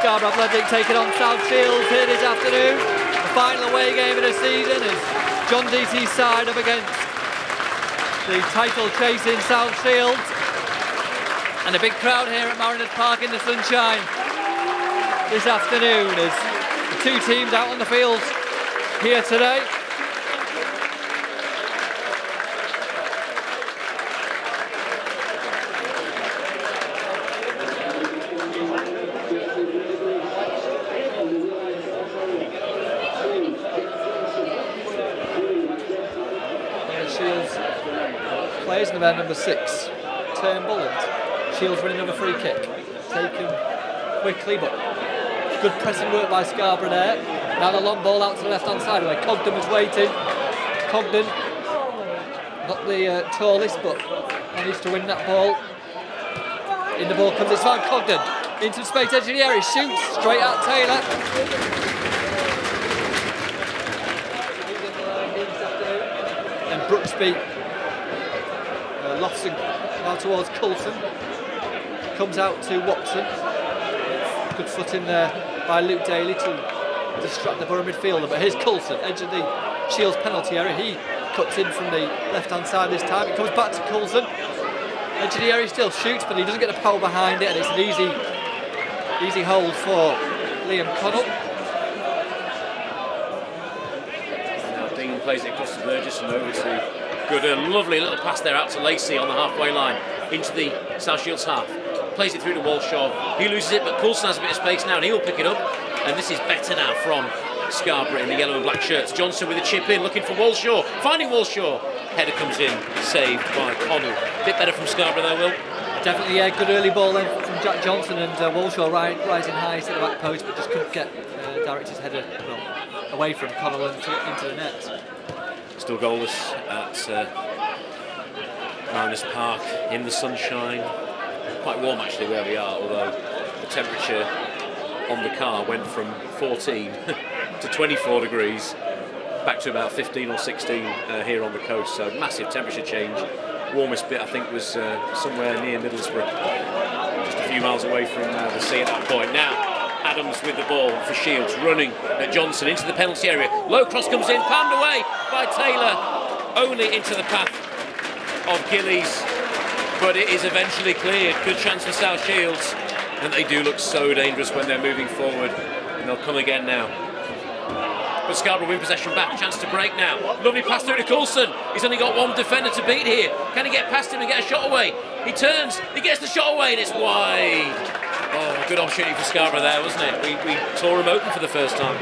Scarborough Athletic taking on South Shields here this afternoon. The final away game of the season is John DT's side up against the title chasing South Shields. And a big crowd here at Mariners Park in the sunshine this afternoon as the two teams out on the field here today. Shields plays in event number 6, Turnbull, and Shields winning another free kick. Taken quickly, but good pressing work by Scarborough there. Now the long ball out to the left-hand side where Cogden was waiting. Cogden, not the tallest, but managed to win that ball. In the ball comes, it's found Cogden. Into the space edge of the area, shoots straight at Taylor. And Brooksby lofts now towards Coulson. Comes out to Watson. Good foot in there by Luke Daly to distract the Borough midfielder. But here's Coulson, edge of the Shields penalty area. He cuts in from the left-hand side this time. It comes back to Coulson. Edge of the area, still shoots, but he doesn't get the power behind it, and it's an easy hold for Liam Connell. Plays it across to Burgess and over to Good. A lovely little pass there out to Lacey on the halfway line into the South Shields half. Plays it through to Walshaw. He loses it, but Coulson has a bit of space now and he'll pick it up. And this is better now from Scarborough in the yellow and black shirts. Johnson with a chip in, looking for Walshaw. Finding Walshaw. Header comes in, saved by Connell. Bit better from Scarborough though, Will. Definitely, yeah. Good early ball then from Jack Johnson, and Walshaw rising high at the back post, but just couldn't get director's header away from Connell into the net. Still goalless at Mariners Park in the sunshine. Quite warm actually where we are, although the temperature on the car went from 14 to 24 degrees back to about 15 or 16 here on the coast, so massive temperature change. Warmest bit I think was somewhere near Middlesbrough, just a few miles away from the sea at that point. Now Adams with the ball for Shields, running at Johnson into the penalty area. Low cross comes in, palmed away by Taylor, only into the path of Gillies, but it is eventually cleared. Good chance for South Shields, and they do look so dangerous when they're moving forward, and they'll come again now. But Scarborough win possession back, chance to break now. Lovely pass through to Coulson. He's only got one defender to beat here. Can he get past him and get a shot away? He turns, he gets the shot away, and it's wide. Oh, good opportunity for Scarborough there, wasn't it? We tore him open for the first time.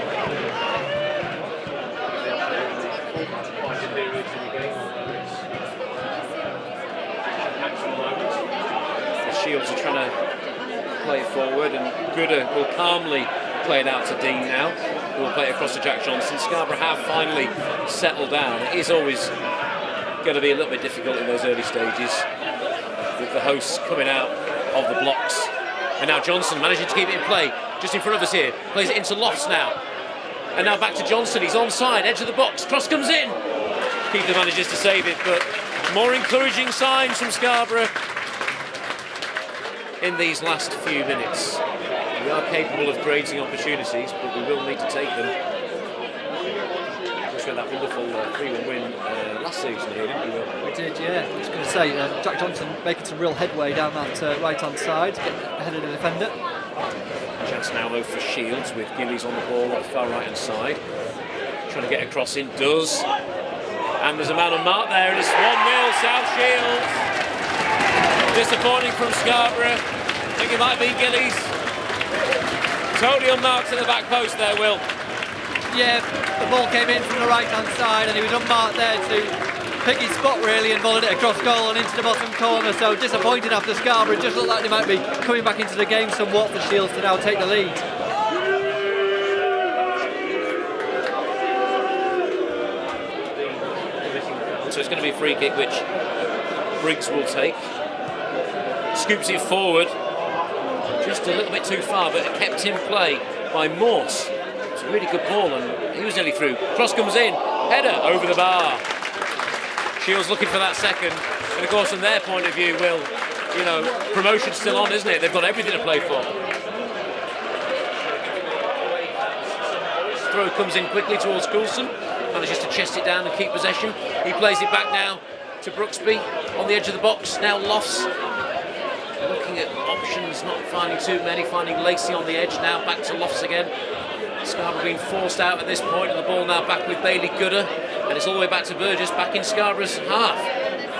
The Shields are trying to play it forward, and Gooder will calmly play it out to Dean now, who will play it across to Jack Johnson. Scarborough have finally settled down. It is always going to be a little bit difficult in those early stages with the hosts coming out of the blocks. And now Johnson managing to keep it in play just in front of us here. Plays it into Lofts now. And now back to Johnson. He's onside, edge of the box. Cross comes in. Keeper manages to save it, but more encouraging signs from Scarborough in these last few minutes. We are capable of creating opportunities, but we will need to take them. We had that wonderful 3-1 win last season here, didn't we, Will? We did, yeah. I was going to say, Jack Johnson making some real headway down that right-hand side, getting ahead of the defender. Chance now though for Shields with Gillies on the ball on the far right-hand side. Trying to get across in, does. And there's a man on mark there, and it's 1-0 South Shields. Disappointing from Scarborough. I think it might be Gillies. Totally unmarked at the back post there, Will. Yeah, the ball came in from the right-hand side and he was unmarked there to pick his spot really and volleyed it across goal and into the bottom corner. So disappointed after Scarborough. It just looked like they might be coming back into the game somewhat for Shields to now take the lead. So it's going to be a free kick which Briggs will take. Scoops it forward. Just a little bit too far, but kept in play by Morse. It's a really good ball, and he was nearly through. Cross comes in, header over the bar. Shields looking for that second, and of course, from their point of view, Will, you know, promotion's still on, isn't it? They've got everything to play for. throw comes in quickly towards Coulson. Manages to chest it down and keep possession. He plays it back now to Brooksby on the edge of the box. Now Lofts looking at options, not finding too many, finding Lacey on the edge. Now back to Lofts again. Scarborough being forced out at this point, and the ball now back with Bailey Gooder, and it's all the way back to Burgess, back in Scarborough's half.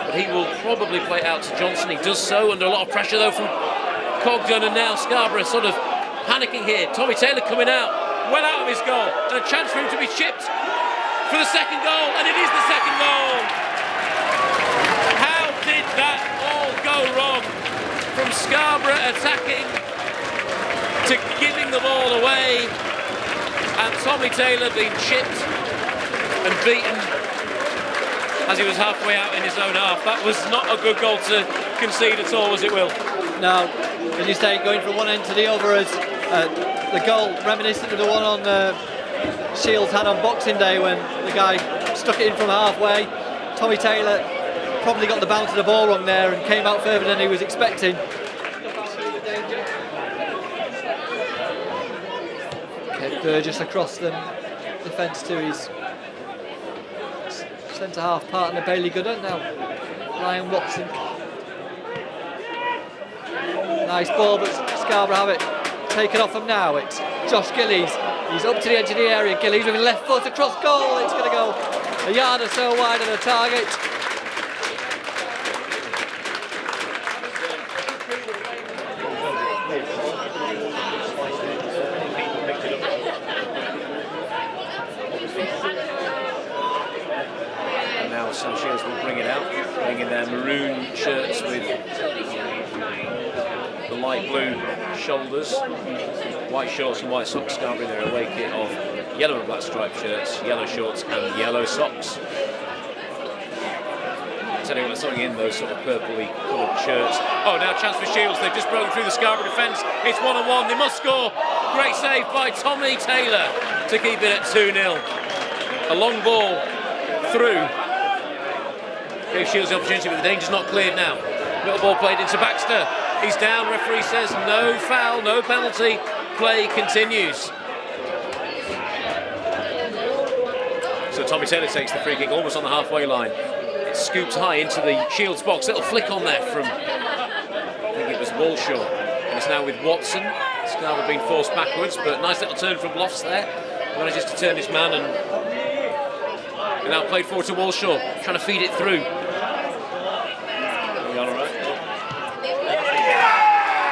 But he will probably play it out to Johnson. He does so under a lot of pressure though from Cogdon, and now Scarborough sort of panicking here. Tommy Taylor coming out, well out of his goal, and a chance for him to be chipped for the second goal, and it is the second goal. How did that all go wrong? From Scarborough attacking to giving the ball away, and Tommy Taylor being chipped and beaten as he was halfway out in his own half. That was not a good goal to concede at all, was it, Will? No, as you say, going from one end to the other, as the goal reminiscent of the one on Shields had on Boxing Day when the guy stuck it in from halfway. Tommy Taylor probably got the bounce of the ball wrong there and came out further than he was expecting. Burgess across the defence to his centre half partner Bailey Gooder. Now Ryan Watson. Nice ball, but Scarborough have it taken off him now. It's Josh Gillies. He's up to the edge of the area. Gillies with his left foot across goal. It's going to go a yard or so wide of the target. Some Shields will bring it out, bring in their maroon shirts with the light blue shoulders, white shorts and white socks. Scarborough their away kit of yellow and black striped shirts, yellow shorts and yellow socks. Tell you what, something in those sort of purpley coloured shirts. Oh, now chance for Shields. They've just broken through the Scarborough defence. It's 1-on-1. They must score. Great save by Tommy Taylor to keep it at 2-0. A long ball through. Gave Shields the opportunity, but the danger's not cleared now. Little ball played into Baxter. He's down. Referee says no foul, no penalty. Play continues. So Tommy Taylor takes the free kick almost on the halfway line. It scoops high into the Shields box. Little flick on there from, I think it was Walshaw. And it's now with Watson. Scarborough being forced backwards, but nice little turn from Lofts there. Manages to turn his man and now played forward to Walshaw, trying to feed it through.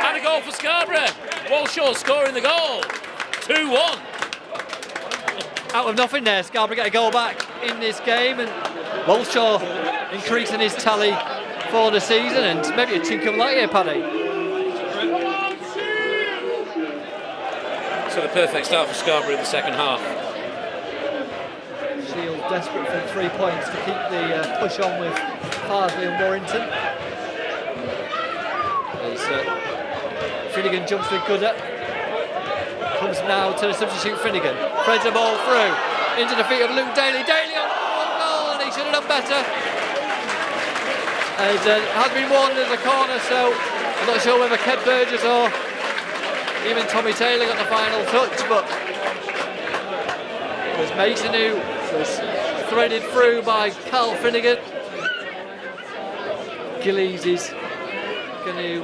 And a goal for Scarborough. Walshaw scoring the goal. 2-1. Out of nothing there, Scarborough get a goal back in this game, and Walshaw increasing his tally for the season, and maybe a chink of light here, Paddy. So the perfect start for Scarborough in the second half. Shield desperate for 3 points to keep the push on with Farsley and Warrington. As Finnegan jumps with Gooder. Comes now to the substitute Finnegan. Threads the ball through into the feet of Luke Daly. Daly on goal, and he should have done better. As has been warned as a corner, so I'm not sure whether Kev Burgess or even Tommy Taylor got the final touch, but it was Mason who was threaded through by Carl Finnegan. Gillies is going to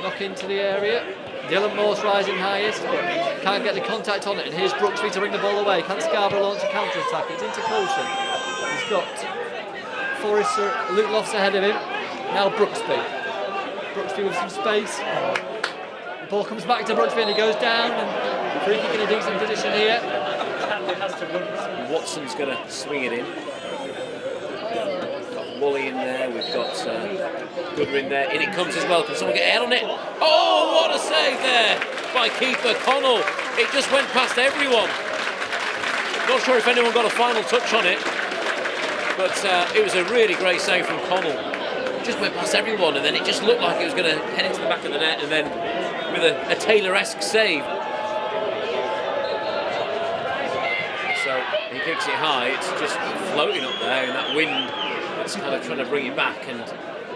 knock into the area. Dylan Morse rising highest, but can't get the contact on it. And here's Brooksby to bring the ball away. Can Scarborough launch a counter-attack? It's into Coulson. He's got Forrester, Luke Lofts ahead of him. Now Brooksby. Brooksby with some space. The ball comes back to Brooksby and he goes down. And free kick in a decent position here. Watson's going to swing it in. Got Woolley in there. We've got Gooder in there. In it comes as well. Can someone get a head on it? Oh, what a save there by keeper Connell. It just went past everyone. Not sure if anyone got a final touch on it, but it was a really great save from Connell. It just went past everyone, and then it just looked like it was going to head into the back of the net, and then with a Taylor-esque save. So he kicks it high. It's just floating up there in that wind. It's kind of trying to bring it back, and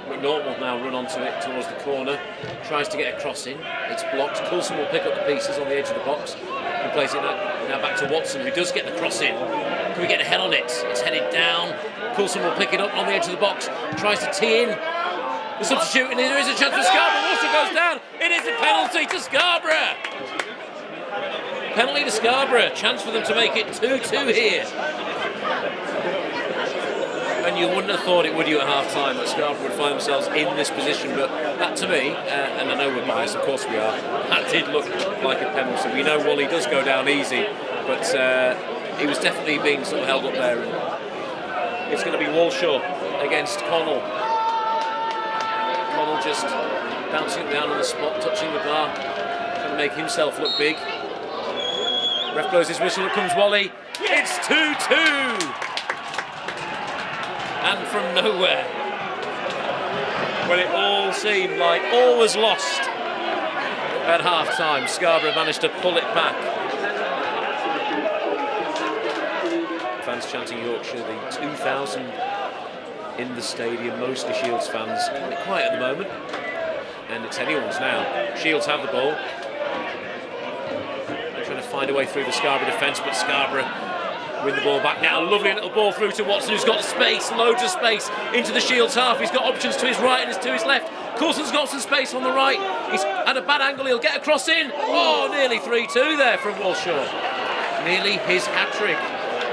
McNaught will now run onto it towards the corner. Tries to get a cross in. It's blocked. Coulson will pick up the pieces on the edge of the box. He plays it now back to Watson, who does get the cross in. Can we get a head on it? It's headed down. Coulson will pick it up on the edge of the box. Tries to tee in. The substitute, and there is a chance for Scarborough. Also goes down. It is a penalty to Scarborough. Penalty to Scarborough. Chance for them to make it 2-2 here. And you wouldn't have thought it, would you, at half-time, that Scarborough would find themselves in this position. But that, to me, and I know we're biased, of course we are, that did look like a penalty. We know Wally does go down easy, but he was definitely being sort of held up there. And it's going to be Walshaw against Connell. Connell just bouncing down on the spot, touching the bar, trying to make himself look big. Ref blows his whistle, up comes Wally. It's 2-2! And from nowhere, when it all seemed like all was lost at half-time, Scarborough managed to pull it back. Fans chanting Yorkshire, the 2,000 in the stadium, mostly Shields fans. Quite quiet at the moment, and it's anyone's now. Shields have the ball. They're trying to find a way through the Scarborough defence, but Scarborough win the ball back now. Lovely little ball through to Watson, who's got space, loads of space into the Shields half. He's got options to his right and to his left. Coulson's got some space on the right. He's at a bad angle. He'll get a cross in. Oh, nearly 3-2 there from Walshaw. Nearly his hat-trick.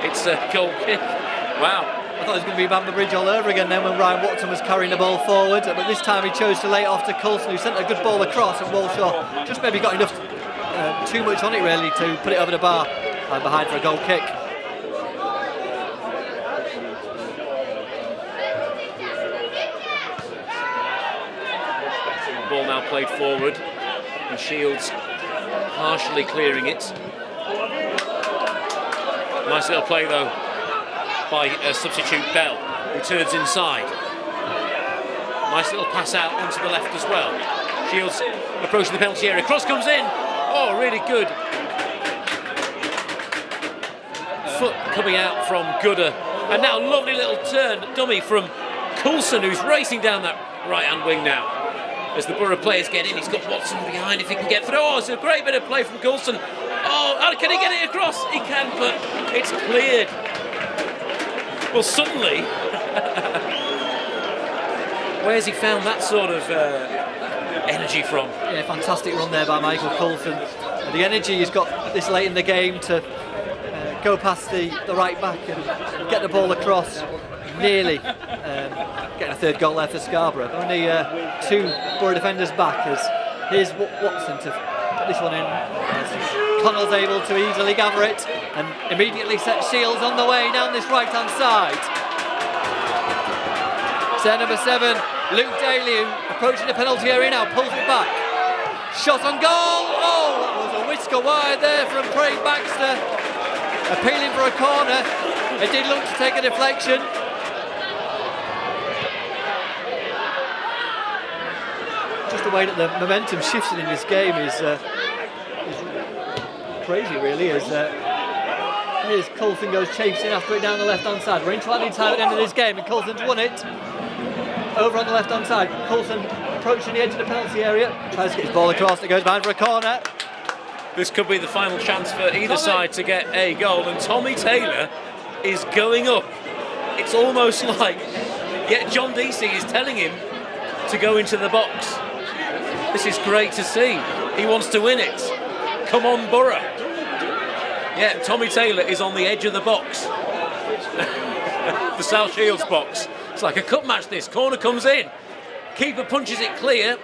It's a goal kick. Wow. I thought it was going to be Bamber Bridge all over again then when Ryan Watson was carrying the ball forward, but this time he chose to lay it off to Coulson, who sent a good ball across, and Walshaw just maybe got enough, too much on it really, to put it over the bar and behind for a goal kick. Ball now played forward, and Shields partially clearing it. Nice little play though by substitute Bell, who turns inside. Nice little pass out onto the left as well. Shields approaching the penalty area. Cross comes in. Oh, really good. Foot coming out from Gooder. And now lovely little turn, dummy from Coulson, who's racing down that right-hand wing now. As the Borough players get in, he's got Watson behind if he can get through. Oh, it's a great bit of play from Coulson. Oh, can he get it across? He can, but it's cleared. Well, suddenly, where's he found that sort of energy from? Yeah, fantastic run there by Michael Coulson. The energy he's got this late in the game to go past the right back and get the ball across, nearly getting a third goal there for Scarborough. Only two Borough defenders back, as here's Watson to put this one in. Connell's able to easily gather it and immediately set Shields on the way down this right-hand side. So number 7, Luke Daly, who approaching the penalty area now, pulls it back. Shot on goal! Oh, that was a whisker wide there from Craig Baxter. Appealing for a corner. It did look to take a deflection. Just the way that the momentum shifted in this game is crazy, really. Here's Coulson goes chasing after it down the left-hand side. We're into added time at the end of this game, and Coulson's won it. Over on the left-hand side, Coulson approaching the edge of the penalty area. Tries to get his ball across. It goes behind for a corner. This could be the final chance for either side to get a goal, and Tommy Taylor is going up. It's almost like, yet John Deasy is telling him to go into the box. This is great to see. He wants to win it. Come on, Borough. Yeah, Tommy Taylor is on the edge of the box. The South Shields box. It's like a cup match this. Corner comes in. Keeper punches it clear.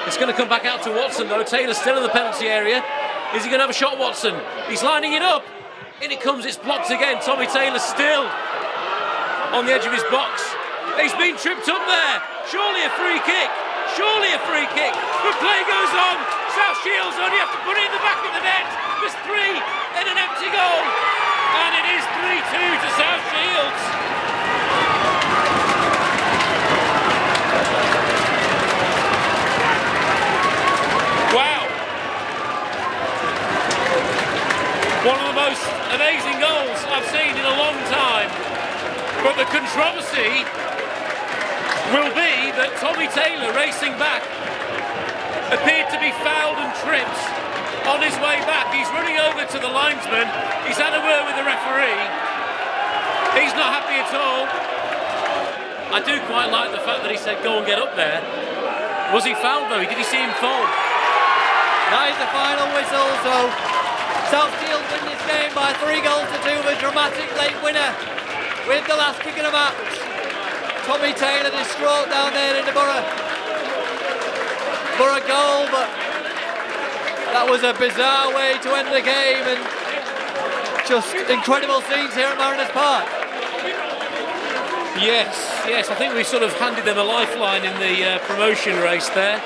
It's going to come back out to Watson though. Taylor's still in the penalty area. Is he going to have a shot, Watson? He's lining it up. In it comes, it's blocked again. Tommy Taylor still on the edge of his box. He's been tripped up there. Surely a free kick. Surely a free kick. The play goes on. South Shields only have to put it in the back of the net. There's 3 and an empty goal. And it is 3-2 to South Shields. Wow. One of the most amazing goals I've seen in a long time. But the controversy will be that Tommy Taylor, racing back, appeared to be fouled and tripped on his way back. He's running over to the linesman. He's had a word with the referee. He's not happy at all. I do quite like the fact that he said, go and get up there. Was he fouled though? Did he see him fall? That is the final whistle, so South Shields win this game by 3 goals to 2 with a dramatic late winner with the last kick of the match. Tommy Taylor distraught down there in the Borough goal, but that was a bizarre way to end the game, and just incredible scenes here at Mariners Park. Yes, I think we sort of handed them a lifeline in the promotion race there.